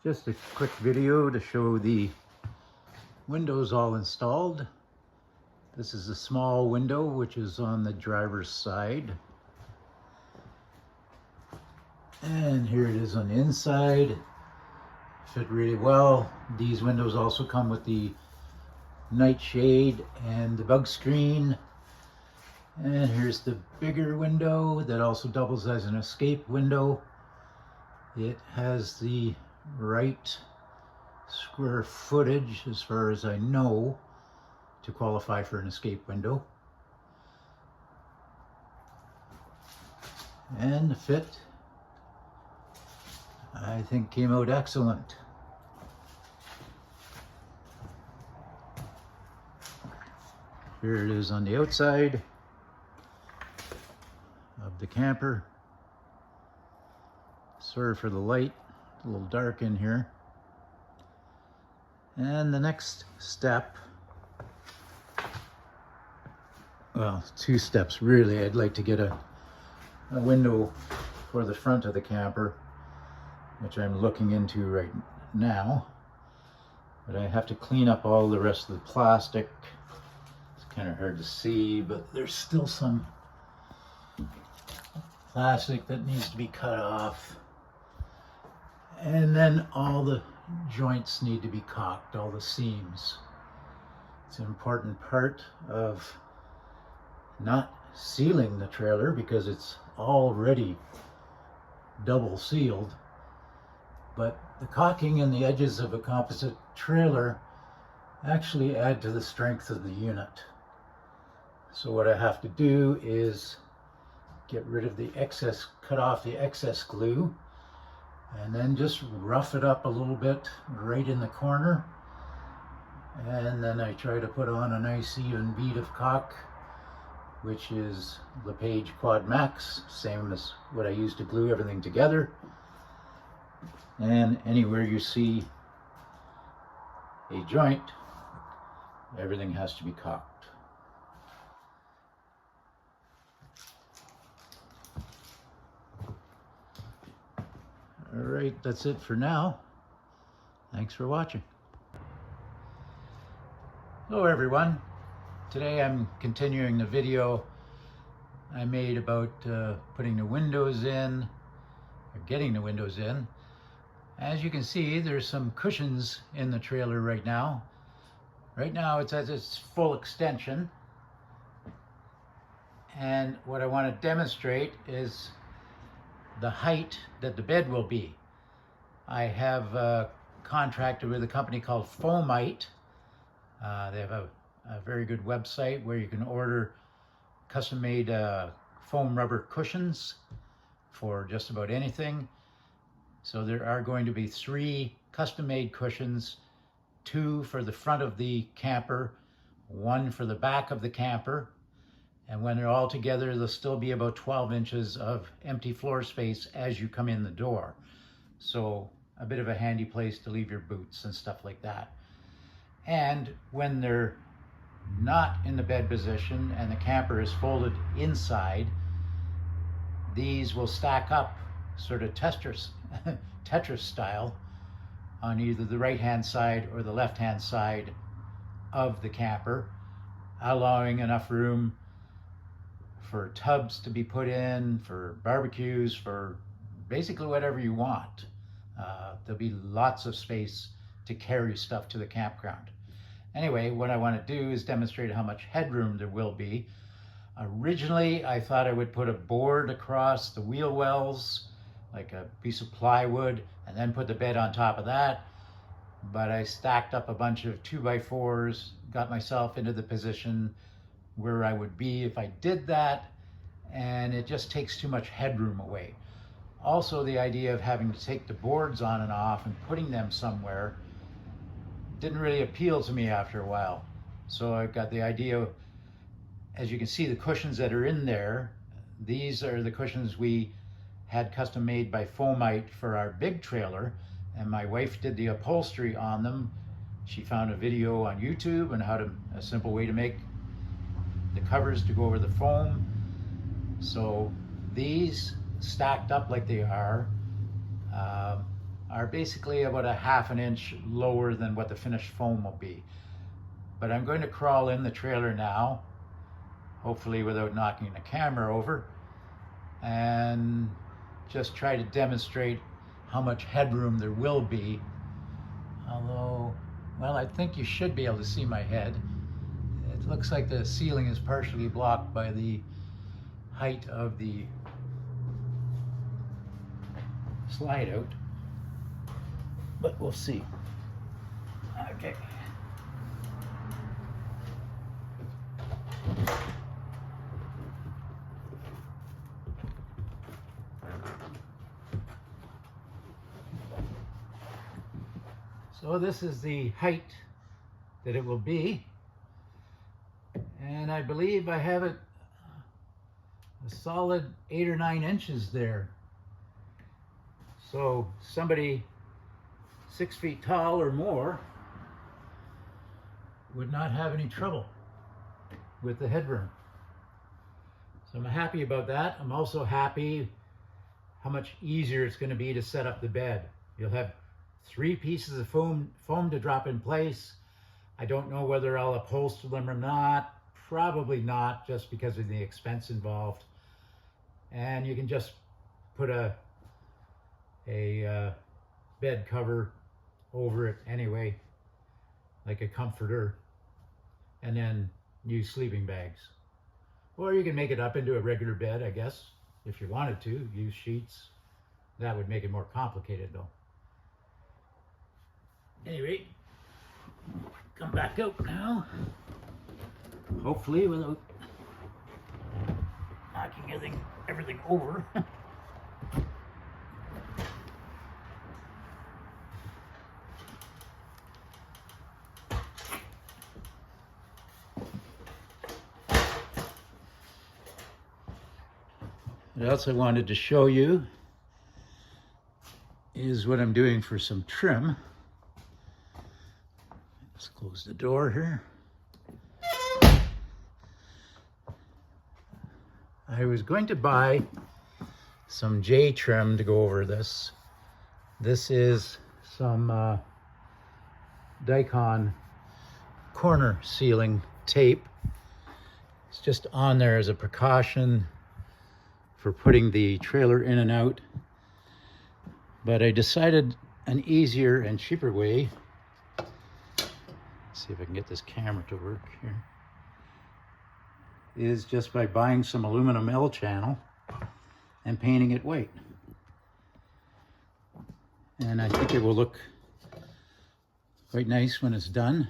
Just a quick video to show the windows all installed. This is a small window which is on the driver's side. And here it is on the inside. Fit really well. These windows also come with the night shade and the bug screen. And here's the bigger window that also doubles as an escape window. It has the right square footage, as far as I know, to qualify for an escape window. And the fit, I think, came out excellent. Here it is on the outside of the camper. Sorry for the light, a little dark in here. And the next step, well, two steps really. I'd like to get a window for the front of the camper, which I'm looking into right now. But I have to clean up all the rest of the plastic. It's kind of hard to see, but there's still some plastic that needs to be cut off. And then all the joints need to be caulked, all the seams. It's an important part of not sealing the trailer because it's already double sealed. But the caulking in the edges of a composite trailer actually add to the strength of the unit. So what I have to do is get rid of the excess, cut off the excess glue, and then just rough it up a little bit right in the corner. And then I try to put on a nice even bead of caulk, which is LePage Quad Max, same as what I use to glue everything together. And anywhere you see a joint, everything has to be caulked. All right, that's it for now. Thanks for watching. Hello everyone. Today I'm continuing the video I made about putting the windows in, or getting the windows in. As you can see, there's some cushions in the trailer right now. Right now it's at its full extension. And what I want to demonstrate is the height that the bed will be. I have contracted with a company called Foamite. They have a very good website where you can order custom-made foam rubber cushions for just about anything. So there are going to be 3 custom-made cushions, 2 for the front of the camper, 1 for the back of the camper. And when they're all together, there'll still be about 12 inches of empty floor space as you come in the door. So a bit of a handy place to leave your boots and stuff like that. And when they're not in the bed position and the camper is folded inside, these will stack up sort of Tetris style on either the right-hand side or the left-hand side of the camper, allowing enough room for tubs to be put in, for barbecues, for basically whatever you want. There'll be lots of space to carry stuff to the campground. Anyway, what I want to do is demonstrate how much headroom there will be. Originally, I thought I would put a board across the wheel wells, like a piece of plywood, and then put the bed on top of that. But I stacked up a bunch of 2x4s, got myself into the position where I would be if I did that, and it just takes too much headroom away. Also, the idea of having to take the boards on and off and putting them somewhere didn't really appeal to me after a while. So I got the idea, as you can see, the cushions that are in there, these are the cushions we had custom made by Foamite for our big trailer, and my wife did the upholstery on them. She found a video on YouTube on a simple way to make the covers to go over the foam. So these stacked up like they are are basically about a half an inch lower than what the finished foam will be. But I'm going to crawl in the trailer now, hopefully without knocking the camera over, and just try to demonstrate how much headroom there will be. Although, well, I think you should be able to see my head. It looks like the ceiling is partially blocked by the height of the slide out, but we'll see. Okay. So this is the height that it will be, and I believe I have it a solid 8 or 9 inches there. So somebody 6 feet tall or more would not have any trouble with the headroom. So I'm happy about that. I'm also happy how much easier it's going to be to set up the bed. You'll have 3 pieces of foam to drop in place. I don't know whether I'll upholster them or not. Probably not, just because of the expense involved. And you can just put a bed cover over it anyway, like a comforter, and then use sleeping bags. Or you can make it up into a regular bed, I guess, if you wanted to. Use sheets. That would make it more complicated, though. Anyway, come back out now. Hopefully without knocking everything over. What else I wanted to show you is what I'm doing for some trim. Let's close the door here. I was going to buy some J trim to go over this. This is some Dicon corner sealing tape. It's just on there as a precaution for putting the trailer in and out. But I decided an easier and cheaper way. Let's see if I can get this camera to work here. Is just by buying some aluminum L channel and painting it white. And I think it will look quite nice when it's done.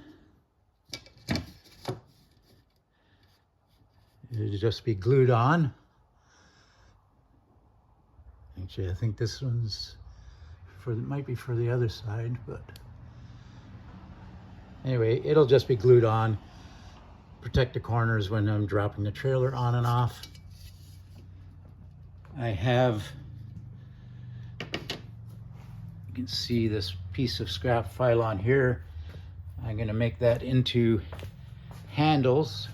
It'll just be glued on. Actually, I think this one's might be for the other side, but anyway, it'll just be glued on. Protect the corners when I'm dropping the trailer on and off. I have, you can see this piece of scrap file on here. I'm going to make that into handles.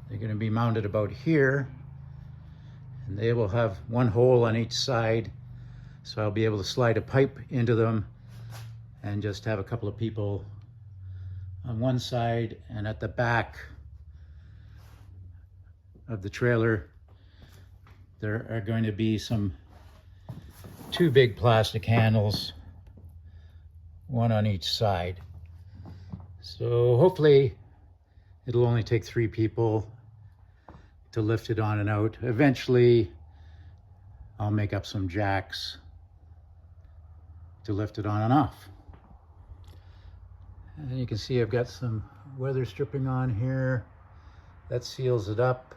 They're going to be mounted about here, and they will have one hole on each side, so I'll be able to slide a pipe into them and just have a couple of people on one side, and at the back of the trailer there are going to be two big plastic handles, one on each side. So hopefully it'll only take 3 people to lift it on and out. Eventually I'll make up some jacks to lift it on and off. And you can see I've got some weather stripping on here. That seals it up.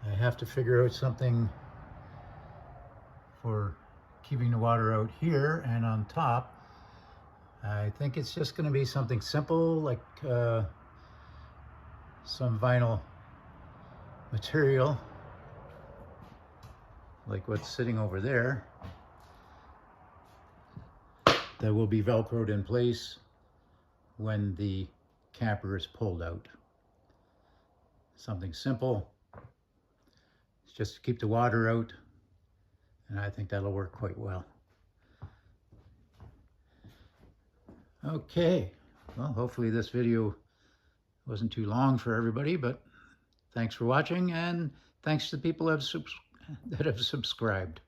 I have to figure out something for keeping the water out here and on top. I think it's just going to be something simple, like some vinyl material, like what's sitting over there, that will be Velcroed in place when the camper is pulled out. Something simple. It's just to keep the water out, and I think that'll work quite well. Okay, well, hopefully this video wasn't too long for everybody, but thanks for watching, and thanks to the people that have subscribed.